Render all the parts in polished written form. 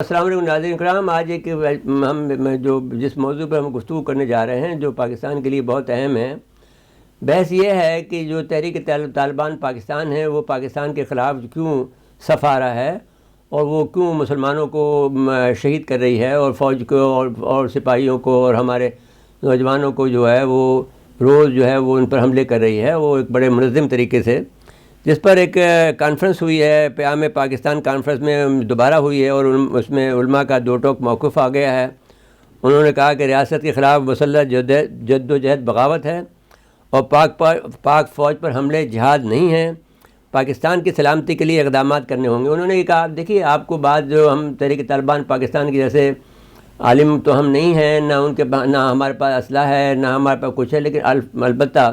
السلام علیکم ناظرین کرام، آج جس موضوع پر ہم گفتگو کرنے جا رہے ہیں جو پاکستان کے لیے بہت اہم ہے، بحث یہ ہے کہ جو تحریک طالبان پاکستان ہے وہ پاکستان کے خلاف کیوں صف آ رہا ہے اور وہ کیوں مسلمانوں کو شہید کر رہی ہے اور فوج کو اور سپاہیوں کو اور ہمارے نوجوانوں کو جو ہے وہ روز جو ہے وہ ان پر حملے کر رہی ہے، وہ ایک بڑے منظم طریقے سے، جس پر ایک کانفرنس ہوئی ہے، پیام پاکستان کانفرنس میں دوبارہ ہوئی ہے اور اس میں علماء کا دو ٹوک موقف آ گیا ہے۔ انہوں نے کہا کہ ریاست کے خلاف مسلح جد و جہد بغاوت ہے اور پاک فوج پر حملے جہاد نہیں ہیں، پاکستان کی سلامتی کے لیے اقدامات کرنے ہوں گے۔ انہوں نے یہ کہا، دیکھیے آپ کو بات جو ہم تحریک طالبان پاکستان کی جیسے عالم تو ہم نہیں ہیں، نہ ہمارے پاس اسلحہ ہے، نہ ہمارے پاس کچھ ہے، لیکن البتہ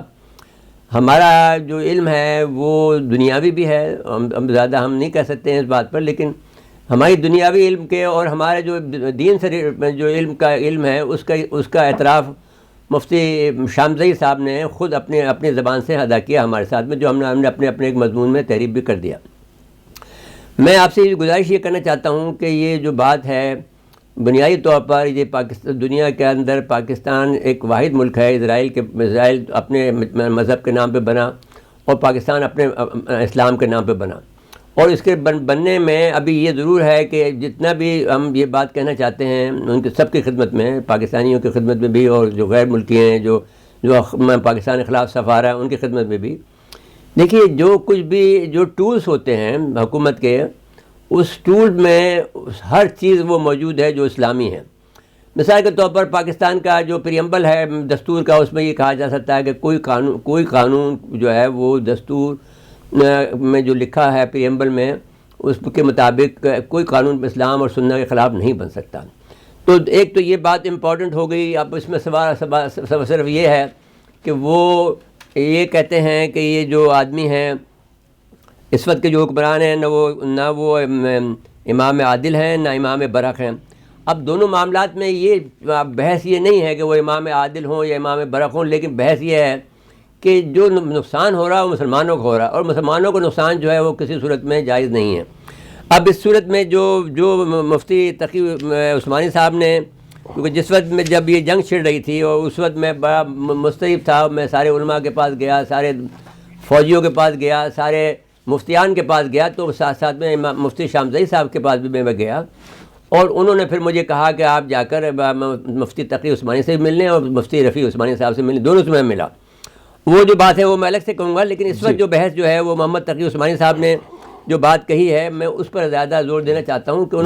ہمارا جو علم ہے وہ دنیاوی بھی ہے، ہم زیادہ ہم نہیں کہہ سکتے ہیں اس بات پر، لیکن ہماری دنیاوی علم کے اور ہمارے جو دین سے جو علم ہے اس کا اعتراف مفتی شامزئی صاحب نے خود اپنی زبان سے ادا کیا ہمارے ساتھ میں، جو ہم نے اپنے ایک مضمون میں تحریر بھی کر دیا۔ میں آپ سے گزارش یہ کرنا چاہتا ہوں کہ یہ جو بات ہے بنیادی طور پر یہ دنیا کے اندر پاکستان ایک واحد ملک ہے، اسرائیل اپنے مذہب کے نام پہ بنا اور پاکستان اپنے اسلام کے نام پہ بنا، اور اس کے بننے میں ابھی یہ ضرور ہے کہ جتنا بھی ہم یہ بات کہنا چاہتے ہیں ان کے سب کی خدمت میں، پاکستانیوں کی خدمت میں بھی اور جو غیر ملکی ہیں جو پاکستان کے خلاف صف آ رہا ہے ان کی خدمت میں بھی، دیکھیے جو کچھ بھی جو ٹولز ہوتے ہیں حکومت کے، اس ٹول میں ہر چیز وہ موجود ہے جو اسلامی ہے۔ مثال کے طور پر پاکستان کا جو پریمبل ہے دستور کا، اس میں یہ کہا جا سکتا ہے کہ کوئی قانون جو ہے وہ دستور میں جو لکھا ہے پریمبل میں اس کے مطابق کوئی قانون اسلام اور سنت کے خلاف نہیں بن سکتا۔ تو ایک تو یہ بات امپورٹنٹ ہو گئی۔ اب اس میں سوال صرف یہ ہے کہ وہ یہ کہتے ہیں کہ یہ جو آدمی ہیں اس وقت کے جو حکمران ہیں نہ وہ امام عادل ہیں نہ امام برحق ہیں۔ اب دونوں معاملات میں یہ بحث یہ نہیں ہے کہ وہ امام عادل ہوں یا امام برحق ہوں، لیکن بحث یہ ہے کہ جو نقصان ہو رہا ہے وہ مسلمانوں کو ہو رہا ہے، اور مسلمانوں کو نقصان جو ہے وہ کسی صورت میں جائز نہیں ہے۔ اب اس صورت میں جو مفتی تقی عثمانی صاحب نے، کیونکہ جس وقت میں جب یہ جنگ چھڑ رہی تھی اور اس وقت میں بڑا مستعد تھا، میں سارے علماء کے پاس گیا، سارے فوجیوں کے پاس گیا، سارے مفتیان کے پاس گیا، تو ساتھ ساتھ میں مفتی شامزئی صاحب کے پاس بھی میں گیا، اور انہوں نے پھر مجھے کہا کہ آپ جا کر مفتی تقی عثمانی سے ملنے اور مفتی رفیع عثمانی صاحب سے ملنے، دونوں سے میں ملا۔ وہ جو بات ہے وہ میں الگ سے کہوں گا، لیکن اس وقت جو بحث جو ہے وہ محمد تقی عثمانی صاحب نے جو بات کہی ہے میں اس پر زیادہ زور دینا چاہتا ہوں کہ انہوں